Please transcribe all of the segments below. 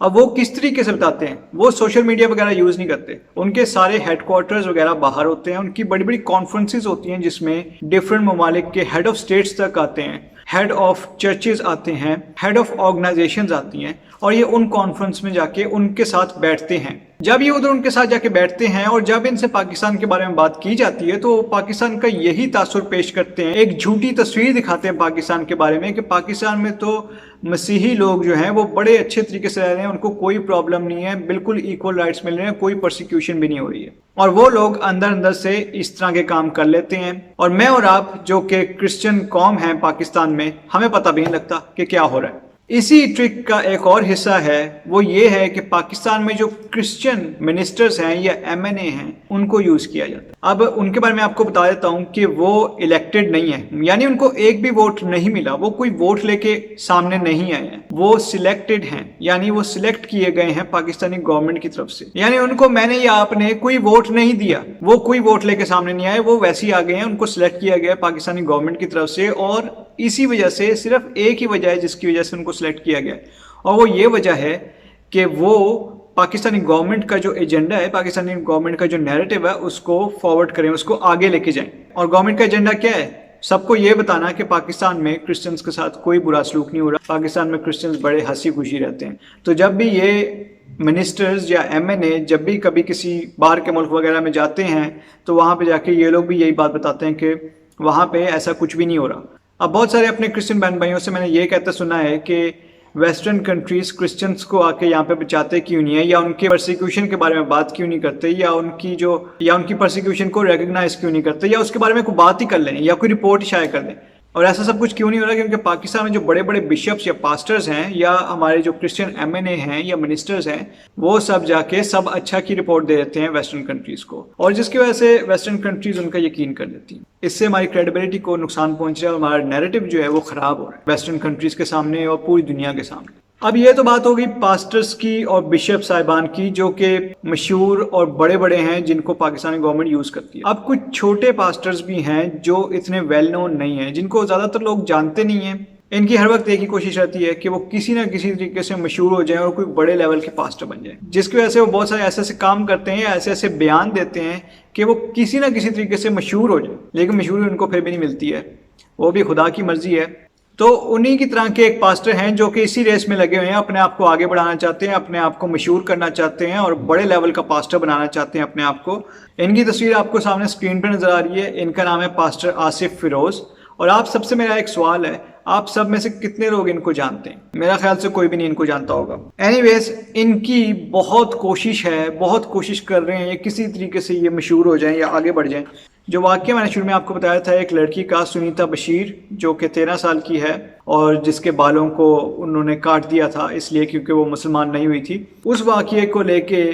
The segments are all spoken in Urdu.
اب وہ کس طریقے سے بتاتے ہیں, وہ سوشل میڈیا وغیرہ یوز نہیں کرتے, ان کے سارے ہیڈ کوارٹرز وغیرہ باہر ہوتے ہیں, ان کی بڑی بڑی کانفرنسز ہوتی ہیں جس میں ڈفرینٹ ممالک کے ہیڈ آف اسٹیٹس تک آتے ہیں, ہیڈ آف چرچز آتے ہیں, ہیڈ آف آرگنائزیشنز آتی ہیں, اور یہ ان کانفرنس میں جا کے ان کے ساتھ بیٹھتے ہیں. جب یہ ادھر ان کے ساتھ جا کے بیٹھتے ہیں اور جب ان سے پاکستان کے بارے میں بات کی جاتی ہے تو پاکستان کا یہی تاثر پیش کرتے ہیں, ایک جھوٹی تصویر دکھاتے ہیں پاکستان کے بارے میں کہ پاکستان میں تو مسیحی لوگ جو ہیں وہ بڑے اچھے طریقے سے رہ رہے ہیں, ان کو کوئی پرابلم نہیں ہے, بالکل ایکول رائٹس مل رہے ہیں, کوئی پرسیکیوشن بھی نہیں ہو رہی ہے. اور وہ لوگ اندر اندر سے اس طرح کے کام کر لیتے ہیں, اور میں اور آپ جو کہ کرسچن قوم ہیں پاکستان میں, ہمیں پتہ بھی نہیں لگتا کہ کیا ہو رہا ہے. اسی ٹرک کا ایک اور حصہ ہے, وہ یہ ہے کہ پاکستان میں جو کرسچن منسٹرز ہیں یا ایم این اے ہیں ان کو یوز کیا جاتا ہے. اب ان کے بارے میں آپ کو بتا دیتا ہوں کہ وہ الیکٹڈ نہیں ہیں, یعنی ان کو ایک بھی ووٹ نہیں ملا, وہ کوئی ووٹ لے کے سامنے نہیں آئے ہیں, وہ سلیکٹڈ ہیں, یعنی وہ سلیکٹ کیے گئے ہیں پاکستانی گورنمنٹ کی طرف سے. یعنی ان کو میں نے یا آپ نے کوئی ووٹ نہیں دیا, وہ کوئی ووٹ لے کے سامنے نہیں آئے, وہ ویسے ہی آ گئے ہیں, ان کو سلیکٹ کیا گیا پاکستانی گورنمنٹ کی طرف سے. اور اسی وجہ سے صرف ایک ہی وجہ ہے جس کی وجہ سے ان کو سلیکٹ کیا گیا, اور وہ یہ وجہ ہے کہ وہ پاکستانی گورنمنٹ کا جو ایجنڈا ہے, پاکستانی گورنمنٹ کا جو نیریٹو ہے اس کو فارورڈ کریں, اس کو آگے لے کے جائیں. اور گورنمنٹ کا ایجنڈا کیا ہے؟ سب کو یہ بتانا کہ پاکستان میں کرسچنز کے ساتھ کوئی برا سلوک نہیں ہو رہا, پاکستان میں کرسچنز بڑے ہنسی خوشی رہتے ہیں. تو جب بھی یہ منسٹرز یا ایم این اے جب بھی کبھی کسی باہر کے ملک وغیرہ میں جاتے ہیں تو وہاں پہ جا کے یہ لوگ بھی یہی بات بتاتے ہیں کہ وہاں پہ ایسا کچھ بھی نہیں ہو رہا. اب بہت سارے اپنے کرسچن بہن بھائیوں سے میں نے یہ کہتا سنا ہے کہ ویسٹرن کنٹریز کرسچنس کو آ کے یہاں پہ بچاتے کیوں نہیں ہے, یا ان کے پرسیکیوشن کے بارے میں بات کیوں نہیں کرتے, یا ان کی پرسیکیوشن کو ریکگنائز کیوں نہیں کرتے, یا اس کے بارے میں کوئی بات ہی کر لیں, یا کوئی رپورٹ شائع کر دیں. اور ایسا سب کچھ کیوں نہیں ہو رہا؟ کیونکہ پاکستان میں جو بڑے بڑے بشپس یا پاسٹرز ہیں, یا ہمارے جو کرسچن ایم این اے ہیں یا منسٹرز ہیں, وہ سب جا کے سب اچھا کی رپورٹ دے دیتے ہیں ویسٹرن کنٹریز کو, اور جس کی وجہ سے ویسٹرن کنٹریز ان کا یقین کر لیتی ہیں. اس سے ہماری کریڈیبلٹی کو نقصان پہنچ رہا ہے, اور ہمارا نیریٹو جو ہے وہ خراب ہو رہا ہے ویسٹرن کنٹریز کے سامنے اور پوری دنیا کے سامنے. اب یہ تو بات ہوگی پاسٹرز کی اور بشپ صاحبان کی جو کہ مشہور اور بڑے بڑے ہیں جن کو پاکستانی گورنمنٹ یوز کرتی ہے. اب کچھ چھوٹے پاسٹرز بھی ہیں جو اتنے ویل نون نہیں ہیں, جن کو زیادہ تر لوگ جانتے نہیں ہیں. ان کی ہر وقت ایک ہی کوشش رہتی ہے کہ وہ کسی نہ کسی طریقے سے مشہور ہو جائیں اور کوئی بڑے لیول کے پاسٹر بن جائیں, جس کی وجہ سے وہ بہت سارے ایسے ایسے کام کرتے ہیں, ایسے ایسے بیان دیتے ہیں کہ وہ کسی نہ کسی طریقے سے مشہور ہو جائیں, لیکن مشہوری ان کو پھر بھی نہیں ملتی ہے, وہ بھی خدا کی مرضی ہے. تو انہی کی طرح کے ایک پاسٹر ہیں جو کہ اسی ریس میں لگے ہوئے ہیں, اپنے آپ کو آگے بڑھانا چاہتے ہیں, اپنے آپ کو مشہور کرنا چاہتے ہیں اور بڑے لیول کا پاسٹر بنانا چاہتے ہیں اپنے آپ کو. ان کی تصویر آپ کو سامنے اسکرین پہ نظر آ رہی ہے. ان کا نام ہے پاسٹر آصف فیروز. اور آپ سب سے میرا ایک سوال ہے, آپ سب میں سے کتنے لوگ ان کو جانتے ہیں؟ میرا خیال سے کوئی بھی نہیں ان کو جانتا ہوگا. اینی ویز, ان کی بہت کوشش ہے, بہت کوشش کر رہے ہیں یہ کسی طریقے سے یہ مشہور ہو جائیں یا آگے بڑھ جائیں. جو واقعہ میں نے شروع میں آپ کو بتایا تھا ایک لڑکی کا, سنیتا بشیر, جو کہ 13 سال کی ہے اور جس کے بالوں کو انہوں نے کاٹ دیا تھا اس لیے کیونکہ وہ مسلمان نہیں ہوئی تھی. اس واقعے کو لے کے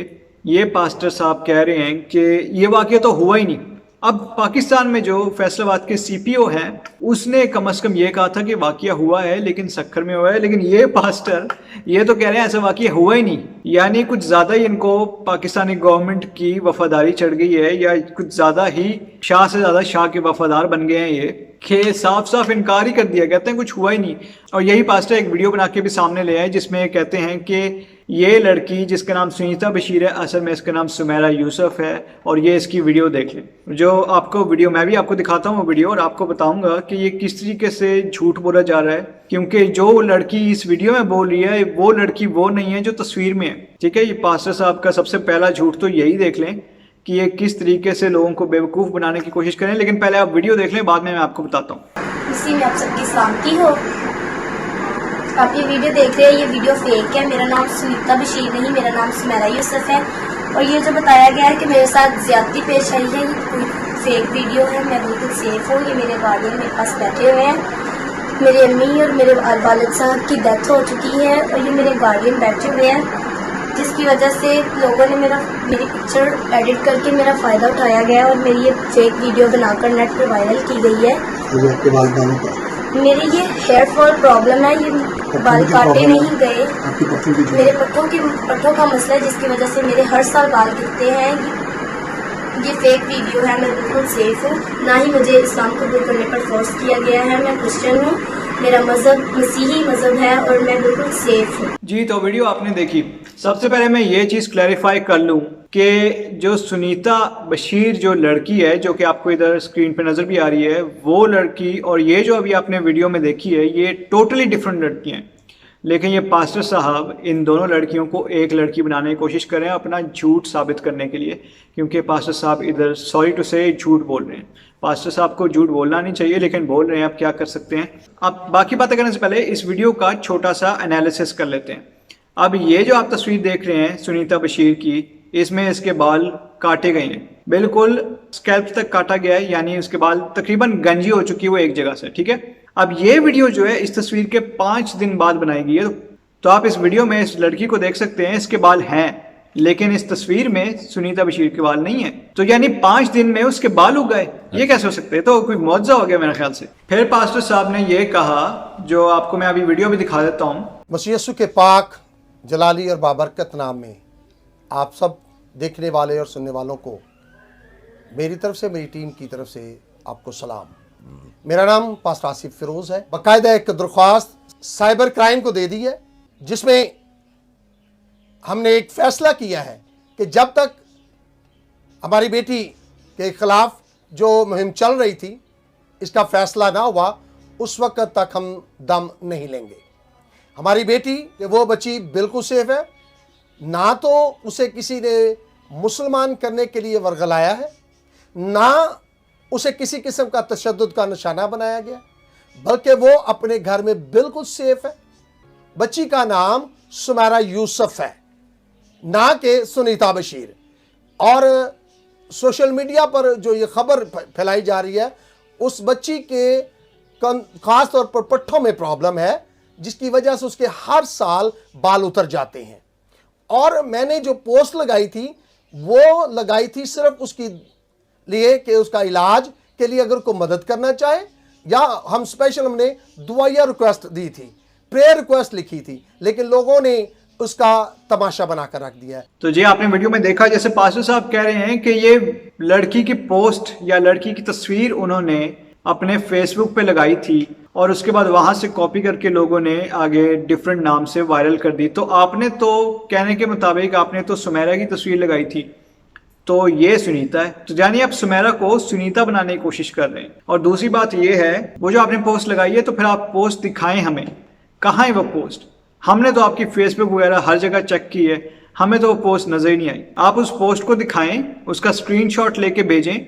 یہ پاسٹر صاحب کہہ رہے ہیں کہ یہ واقعہ تو ہوا ہی نہیں. اب پاکستان میں جو فیصل آباد کے سی پی او ہیں اس نے کم از کم یہ کہا تھا کہ واقعہ ہوا ہے لیکن سکھر میں ہوا ہے, لیکن یہ پاسٹر یہ تو کہہ رہے ہیں ایسا واقعہ ہوا ہی نہیں. یعنی کچھ زیادہ ہی ان کو پاکستانی گورنمنٹ کی وفاداری چڑھ گئی ہے, یا کچھ زیادہ ہی شاہ سے زیادہ شاہ کے وفادار بن گئے ہیں یہ, کہ صاف صاف انکار ہی کر دیا, کہتے ہیں کچھ ہوا ہی نہیں. اور یہی پاسٹر ایک ویڈیو بنا کے بھی سامنے لے آئے جس میں کہتے ہیں کہ یہ لڑکی جس کا نام سنیتا بشیر ہے, اصل میں اس کا نام سمیرہ یوسف ہے, اور یہ اس کی ویڈیو دیکھ لیں. جو آپ کو ویڈیو میں بھی آپ کو دکھاتا ہوں وہ ویڈیو, اور آپ کو بتاؤں گا کہ یہ کس طریقے سے جھوٹ بولا جا رہا ہے, کیونکہ جو لڑکی اس ویڈیو میں بول رہی ہے وہ لڑکی وہ نہیں ہے جو تصویر میں ہے. ٹھیک ہے, یہ پاسٹر صاحب کا سب سے پہلا جھوٹ تو یہی دیکھ لیں کہ یہ کس طریقے سے لوگوں کو بیوقوف بنانے کی کوشش کریں. لیکن پہلے آپ ویڈیو دیکھ لیں, بعد میں آپ کو بتاتا ہوں. اسی میں آپ سب کی سلامتی ہو. آپ یہ ویڈیو دیکھ رہے ہیں, یہ ویڈیو فیک ہے. میرا نام سنیتا بشیر نہیں, میرا نام سمیرہ یوسف ہے. اور یہ جو بتایا گیا ہے کہ میرے ساتھ زیادتی پیش آئی ہے, یہ کوئی فیک ویڈیو ہے. میں بالکل سیف ہوں. یہ میرے گارڈین میرے پاس بیٹھے ہوئے ہیں. میرے امی اور میرے والد صاحب کی ڈیتھ ہو چکی ہے, اور یہ میرے گارڈین بیٹھے ہوئے ہیں, جس کی وجہ سے لوگوں نے میری پکچر ایڈٹ کر کے میرا فائدہ اٹھایا گیا ہے, اور میری یہ فیک ویڈیو بنا کر نیٹ پہ وائرل کی گئی ہے. میرے یہ ہیئر فال پرابلم ہے, یہ بال کاٹے نہیں گئے, میرے پٹھوں کا مسئلہ ہے جس کی وجہ سے میرے ہر سال بال گرتے ہیں. یہ فیک ویڈیو ہے. میں بالکل سیف ہوں, نہ ہی مجھے اسلام قبول کرنے پر فورس کیا گیا ہے. میں کرسچن ہوں, میرا مذہب مسیحی مذہب ہے اور میں بالکل سیف ہوں. جی تو ویڈیو آپ نے دیکھی. سب سے پہلے میں یہ چیز کلیریفائی کر لوں کہ جو سنیتا بشیر جو لڑکی ہے جو کہ آپ کو ادھر اسکرین پہ نظر بھی آ رہی ہے، وہ لڑکی اور یہ جو ابھی آپ نے ویڈیو میں دیکھی ہے یہ ٹوٹلی ڈفرینٹ لڑکیاں ہیں. لیکن یہ پاسٹر صاحب ان دونوں لڑکیوں کو ایک لڑکی بنانے کی کوشش کر رہے ہیں اپنا جھوٹ ثابت کرنے کے لیے، کیونکہ پاسٹر صاحب ادھر سوری ٹو سے جھوٹ بول رہے ہیں. پاسٹر صاحب کو جھوٹ بولنا نہیں چاہیے لیکن بول رہے ہیں، آپ کیا کر سکتے ہیں. اب باقی باتیں کرنے سے پہلے اس ویڈیو کا چھوٹا سا انالیسس کر لیتے ہیں. اب یہ جو آپ تصویر دیکھ رہے ہیں سنیتا بشیر کی، اس میں اس کے بال کاٹے گئے ہیں، بالکل اسکیلپ تک کاٹا گیا ہے، یعنی اس کے بال تقریباً گنجی ہو چکی ہے وہ ایک جگہ سے. ٹھیک ہے. اب یہ ویڈیو جو ہے اس تصویر کے 5 دن بعد بنائی گئی ہے، تو آپ اس ویڈیو میں اس لڑکی کو دیکھ سکتے ہیں، اس کے بال ہیں لیکن اس تصویر میں سنیتا بشیر کے بال نہیں ہیں. تو یعنی 5 دن میں اس کے بال اگ گئے. یہ کیسے ہو سکتے؟ تو کوئی معجزہ ہو گیا میرے خیال سے. پھر پاسٹر صاحب نے یہ کہا جو آپ کو میں ابھی ویڈیو بھی دکھا دیتا ہوں. مسیح یسوع کے پاک جلالی اور بابرکت نام میں آپ سب دیکھنے والے اور سننے والوں کو میری طرف سے، میری ٹیم کی طرف سے آپ کو سلام. میرا نام پاسٹر آصف فیروز ہے. باقاعدہ ایک درخواست سائبر کرائم کو دے دی ہے جس میں ہم نے ایک فیصلہ کیا ہے کہ جب تک ہماری بیٹی کے خلاف جو مہم چل رہی تھی اس کا فیصلہ نہ ہوا اس وقت تک ہم دم نہیں لیں گے. ہماری بیٹی کہ وہ بچی بالکل سیف ہے، نہ تو اسے کسی نے مسلمان کرنے کے لیے ورغلایا ہے، نہ اسے کسی قسم کا تشدد کا نشانہ بنایا گیا، بلکہ وہ اپنے گھر میں بالکل سیف ہے. بچی کا نام سمیرہ یوسف ہے، نہ کہ سنیتا بشیر. اور سوشل میڈیا پر جو یہ خبر پھیلائی جا رہی ہے اس بچی کے خاص طور پر پٹھوں میں پرابلم ہے جس کی وجہ سے اس کے ہر سال بال اتر جاتے ہیں. اور میں نے جو پوسٹ لگائی تھی وہ لگائی تھی صرف اس کی لیے کہ اس کا علاج کے لیے اگر کوئی مدد کرنا چاہے، یا ہم نے دعائیہ ریکویسٹ دی تھی، پریئر ریکویسٹ لکھی تھی، لیکن لوگوں نے اس کا تماشا بنا کر رکھ دیا ہے. تو جی آپ نے ویڈیو میں دیکھا جیسے پاسٹر صاحب کہہ رہے ہیں کہ یہ لڑکی کی پوسٹ یا لڑکی کی تصویر انہوں نے اپنے فیس بک پہ لگائی تھی اور اس کے بعد وہاں سے کاپی کر کے لوگوں نے آگے ڈیفرنٹ نام سے وائرل کر دی. تو آپ نے تو کہنے کے مطابق آپ نے تو سمیرہ کی تصویر لگائی تھی، تو یہ سنیتا ہے. تو یعنی آپ سمیرہ کو سنیتا بنانے کی کوشش کر رہے ہیں. اور دوسری بات یہ ہے وہ جو آپ نے پوسٹ لگائی ہے تو پھر آپ پوسٹ دکھائیں ہمیں، کہاں ہے وہ پوسٹ؟ ہم نے تو آپ کی فیس بک وغیرہ ہر جگہ چیک کی ہے، ہمیں تو وہ پوسٹ نظر ہی نہیں آئی. آپ اس پوسٹ کو دکھائیں، اس کا اسکرین شاٹ لے کے بھیجیں،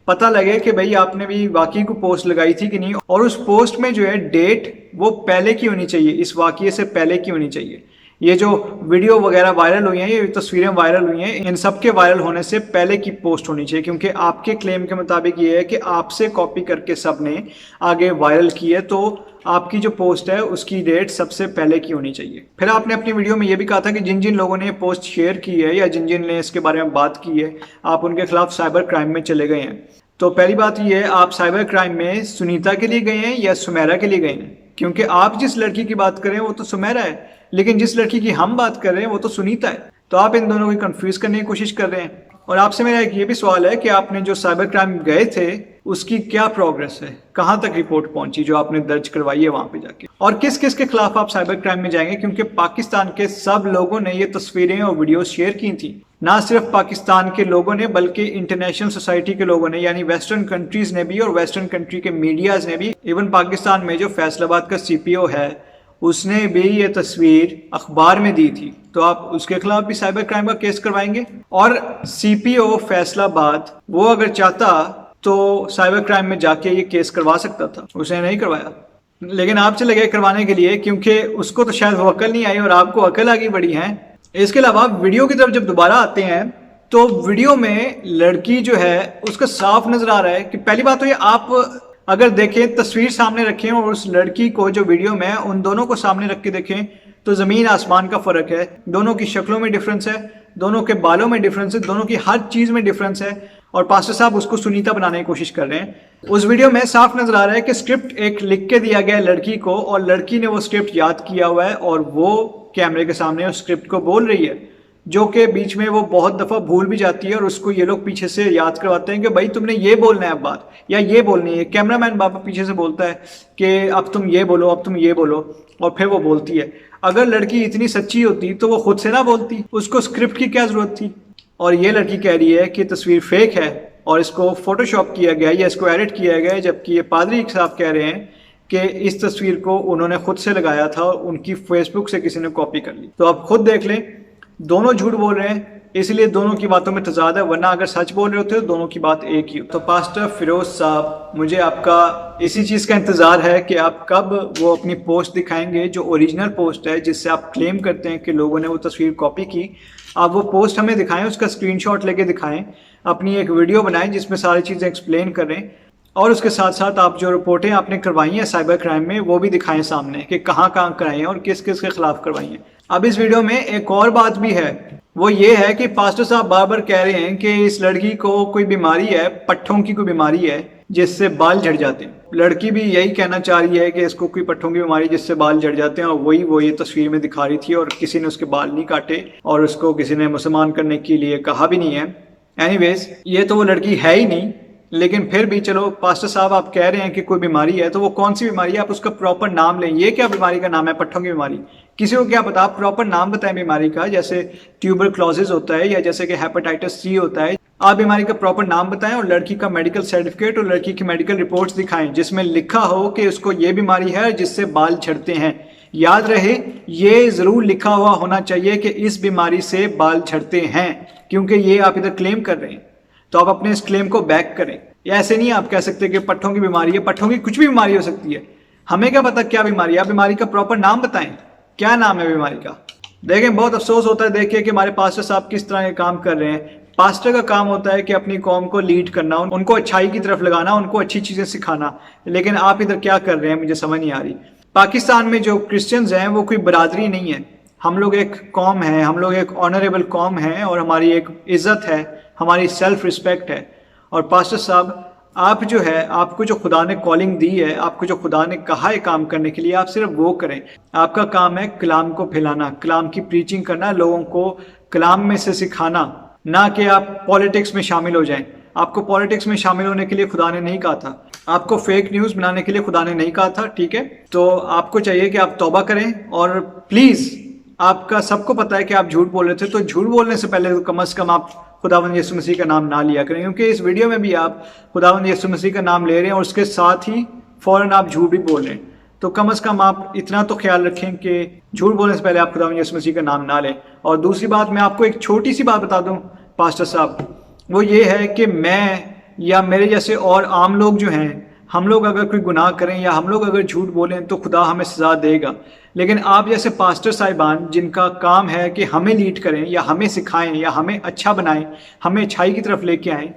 پتہ لگے کہ بھئی آپ نے بھی واقعی کو پوسٹ لگائی تھی کہ نہیں. اور اس پوسٹ میں جو ہے ڈیٹ وہ پہلے کی ہونی چاہیے، اس واقعے سے پہلے کی ہونی چاہیے. یہ جو ویڈیو وغیرہ وائرل ہوئی ہیں، یہ تصویریں وائرل ہوئی ہیں، ان سب کے وائرل ہونے سے پہلے کی پوسٹ ہونی چاہیے، کیونکہ آپ کے کلیم کے مطابق یہ ہے کہ آپ سے کاپی کر کے سب نے آگے وائرل کی ہے، تو آپ کی جو پوسٹ ہے اس کی ڈیٹ سب سے پہلے کی ہونی چاہیے. پھر آپ نے اپنی ویڈیو میں یہ بھی کہا تھا کہ جن جن لوگوں نے یہ پوسٹ شیئر کی ہے یا جن جن نے اس کے بارے میں بات کی ہے آپ ان کے خلاف سائبر کرائم میں چلے گئے ہیں. تو پہلی بات یہ ہے، آپ سائبر کرائم میں سنیتا کے لیے گئے ہیں یا سمیرہ کے لیے گئے ہیں؟ کیونکہ آپ جس لڑکی کی بات کر رہے ہیں وہ تو سمیرہ ہے، لیکن جس لڑکی کی ہم بات کر رہے ہیں وہ تو سنیتا ہے. تو آپ ان دونوں کو کنفیوز کرنے کی کوشش کر رہے ہیں. اور آپ سے میرا ایک یہ بھی سوال ہے کہ آپ نے جو سائبر کرائم گئے تھے اس کی کیا پروگرس ہے، کہاں تک رپورٹ پہنچی جو آپ نے درج کروائی ہے وہاں پہ جا کے، اور کس کس کے خلاف آپ سائبر کرائم میں جائیں گے؟ کیونکہ پاکستان کے سب لوگوں نے یہ تصویریں اور ویڈیوز شیئر کی تھیں، نہ صرف پاکستان کے لوگوں نے بلکہ انٹرنیشنل سوسائٹی کے لوگوں نے، یعنی ویسٹرن کنٹریز نے بھی اور ویسٹرن کنٹری کے میڈیاز نے بھی. ایون پاکستان میں جو فیصل آباد کا CPO ہے اس نے بھی یہ تصویر اخبار میں دی تھی. تو آپ اس کے خلاف بھی سائبر کرائم کا کیس کروائیں گے؟ اور CPO فیصل آباد وہ اگر چاہتا تو سائبر کرائم میں جا کے یہ کیس کروا سکتا تھا، اس نے نہیں کروایا، لیکن آپ چلے گئے کروانے کے لیے کیونکہ اس کو تو شاید وہ عقل نہیں آئی اور آپ کو عقل آگے بڑی ہے. اس کے علاوہ ویڈیو کی طرف جب دوبارہ آتے ہیں تو ویڈیو میں لڑکی جو ہے اس کا صاف نظر آ رہا ہے کہ پہلی بات تو یہ آپ اگر دیکھیں تصویر سامنے رکھیں اور اس لڑکی کو جو ویڈیو میں ان دونوں کو سامنے رکھ کے دیکھیں تو زمین آسمان کا فرق ہے. دونوں کی شکلوں میں ڈفرنس ہے، دونوں کے بالوں میں ڈفرنس ہے، دونوں کی ہر چیز میں ڈفرنس ہے. اور پاسٹر صاحب اس کو سنیتا بنانے کی کوشش کر رہے ہیں. اس ویڈیو میں صاف نظر آ رہا ہے کہ اسکرپٹ ایک لکھ کے دیا گیا ہے لڑکی کو اور لڑکی نے وہ اسکرپٹ یاد کیا ہوا ہے اور وہ کیمرے کے سامنے اس اسکرپٹ کو بول رہی ہے. جو کہ بیچ میں وہ بہت دفعہ بھول بھی جاتی ہے اور اس کو یہ لوگ پیچھے سے یاد کرواتے ہیں کہ بھائی تم نے یہ بولنا ہے اب بات یا یہ بولنی ہے. کیمرہ مین بابا پیچھے سے بولتا ہے کہ اب تم یہ بولو, اب تم یہ بولو, اور پھر وہ بولتی ہے. اگر لڑکی اتنی سچی ہوتی تو وہ خود سے نہ بولتی, اس کو اسکرپٹ کی کیا ضرورت تھی. اور یہ لڑکی کہہ رہی ہے کہ تصویر فیک ہے اور اس کو فوٹو شاپ کیا گیا یا اس کو ایڈٹ کیا گیا, جبکہ یہ پادری صاحب کہہ رہے ہیں کہ اس تصویر کو انہوں نے خود سے لگایا تھا اور ان کی فیس بک سے کسی نے کاپی کر لی. تو آپ خود دیکھ لیں, دونوں جھوٹ بول رہے ہیں, اس لیے دونوں کی باتوں میں تضاد ہے, ورنہ اگر سچ بول رہے ہوتے تو دونوں کی بات ایک ہی. تو پاسٹر فیروز صاحب, مجھے آپ کا اسی چیز کا انتظار ہے کہ آپ کب وہ اپنی پوسٹ دکھائیں گے جو اوریجنل پوسٹ ہے جس سے آپ کلیم کرتے ہیں کہ لوگوں نے وہ تصویر کاپی کی. آپ وہ پوسٹ ہمیں دکھائیں, اس کا اسکرین شاٹ لے کے دکھائیں, اپنی ایک ویڈیو بنائیں جس میں ساری چیزیں ایکسپلین کریں, اور اس کے ساتھ ساتھ آپ جو رپورٹیں آپ نے کروائی ہیں سائبر کرائم میں وہ بھی دکھائیں سامنے کہ کہاں کہاں کرائی ہیں اور کس کس کے خلاف کروائی ہیں. اب اس ویڈیو میں ایک اور بات بھی ہے, وہ یہ ہے کہ پاسٹر صاحب بار بار کہہ رہے ہیں کہ اس لڑکی کو کوئی بیماری ہے, پٹھوں کی کوئی بیماری ہے جس سے بال جھڑ جاتے ہیں. لڑکی بھی یہی کہنا چاہ رہی ہے کہ اس کو کوئی پٹھوں کی بیماری جس سے بال جھڑ جاتے ہیں, اور وہی وہ یہ تصویر میں دکھا رہی تھی اور کسی نے اس کے بال نہیں کاٹے اور اس کو کسی نے مسلمان کرنے کے لیے کہا بھی نہیں ہے. اینی ویز, یہ تو وہ لڑکی ہے ہی نہیں, لیکن پھر بھی چلو پاسٹر صاحب آپ کہہ رہے ہیں کہ کوئی بیماری ہے, تو وہ کون سی بیماری ہے آپ اس کا پراپر نام لیں. یہ کیا بیماری کا نام ہے, پٹھوں کی بیماری, کسی کو کیا پتا, آپ پراپر نام بتائیں بیماری کا, جیسے ٹیوبرکلوزس ہوتا ہے یا جیسے کہ ہیپاٹائٹس سی ہوتا ہے. آپ بیماری کا پراپر نام بتائیں اور لڑکی کا میڈیکل سرٹیفکیٹ اور لڑکی کی میڈیکل رپورٹس دکھائیں جس میں لکھا ہو کہ اس کو یہ بیماری ہے جس سے بال جھڑتے ہیں. یاد رہے, یہ ضرور لکھا ہوا ہونا چاہیے کہ اس بیماری سے بال جھڑتے ہیں, کیونکہ یہ آپ ادھر کلیم کر رہے ہیں تو آپ اپنے اس کلیم کو بیک کریں. یا ایسے نہیں آپ کہہ سکتے کہ پٹھوں کی بیماری ہے, پٹھوں کی کچھ بھی بیماری ہو سکتی ہے, ہمیں کیا پتا کیا بیماری ہے. آپ بیماری کا پراپر نام بتائیں, کیا نام ہے بیماری کا. دیکھیں بہت افسوس ہوتا ہے دیکھیے کہ ہمارے پاسٹر صاحب کس طرح کے کام کر رہے ہیں. پاسٹر کا کام ہوتا ہے کہ اپنی قوم کو لیڈ کرنا, ان کو اچھائی کی طرف لگانا, ان کو اچھی چیزیں سکھانا, لیکن آپ ادھر کیا کر رہے ہیں مجھے سمجھ نہیں آ رہی. پاکستان میں جو کرسچنز ہیں وہ کوئی برادری نہیں ہے, ہم لوگ ایک قوم ہیں, ہم لوگ ایک آنریبل قوم ہیں اور ہماری ایک عزت ہے, ہماری سیلف رسپیکٹ ہے. اور پاسٹر صاحب آپ جو ہے, آپ کو جو خدا نے کالنگ دی ہے, آپ کو جو خدا نے کہا ہے کام کرنے کے لیے, آپ صرف وہ کریں. آپ کا کام ہے کلام کو پھیلانا, کلام کی پریچنگ کرنا, لوگوں کو کلام میں سے سکھانا, نہ کہ آپ پولیٹکس میں شامل ہو جائیں. آپ کو پولیٹکس میں شامل ہونے کے لیے خدا نے نہیں کہا تھا, آپ کو فیک نیوز بنانے کے لیے خدا نے نہیں کہا تھا, ٹھیک ہے. تو آپ کو چاہیے کہ آپ توبہ کریں, اور پلیز آپ کا سب کو پتا ہے کہ آپ جھوٹ بول رہے تھے, تو جھوٹ بولنے سے پہلے کم از کم آپ خداوند یسوع مسیح کا نام نہ لیا کریں, کیونکہ اس ویڈیو میں بھی آپ خداوند یسوع مسیح کا نام لے رہے ہیں اور اس کے ساتھ ہی فوراً آپ جھوٹ بھی بول رہے ہیں. تو کم از کم آپ اتنا تو خیال رکھیں کہ جھوٹ بولنے سے پہلے آپ خداوند یسوع مسیح کا نام نہ لیں. اور دوسری بات, میں آپ کو ایک چھوٹی سی بات بتا دوں پاسٹر صاحب, وہ یہ ہے کہ میں یا میرے جیسے اور عام لوگ جو ہیں, ہم لوگ اگر کوئی گناہ کریں یا ہم لوگ اگر جھوٹ بولیں تو خدا ہمیں سزا دے گا. لیکن آپ جیسے پاسٹر صاحبان جن کا کام ہے کہ ہمیں لیڈ کریں یا ہمیں سکھائیں یا ہمیں اچھا بنائیں, ہمیں اچھائی کی طرف لے کے آئیں,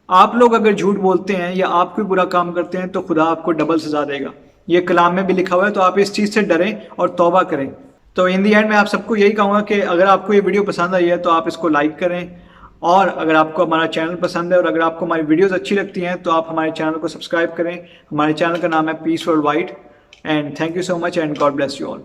آپ لوگ اگر جھوٹ بولتے ہیں یا آپ کوئی برا کام کرتے ہیں تو خدا آپ کو ڈبل سزا دے گا. یہ کلام میں بھی لکھا ہوا ہے, تو آپ اس چیز سے ڈریں اور توبہ کریں. تو ان دی اینڈ میں آپ سب کو یہی کہوں گا کہ اگر آپ کو یہ ویڈیو پسند آئی ہے تو آپ اس کو لائک کریں, اور اگر آپ کو ہمارا چینل پسند ہے اور اگر آپ کو ہماری ویڈیوز اچھی لگتی ہیں تو آپ ہمارے چینل کو سبسکرائب کریں. ہمارے چینل کا نام ہے peace worldwide. And thank you so much and God bless you all.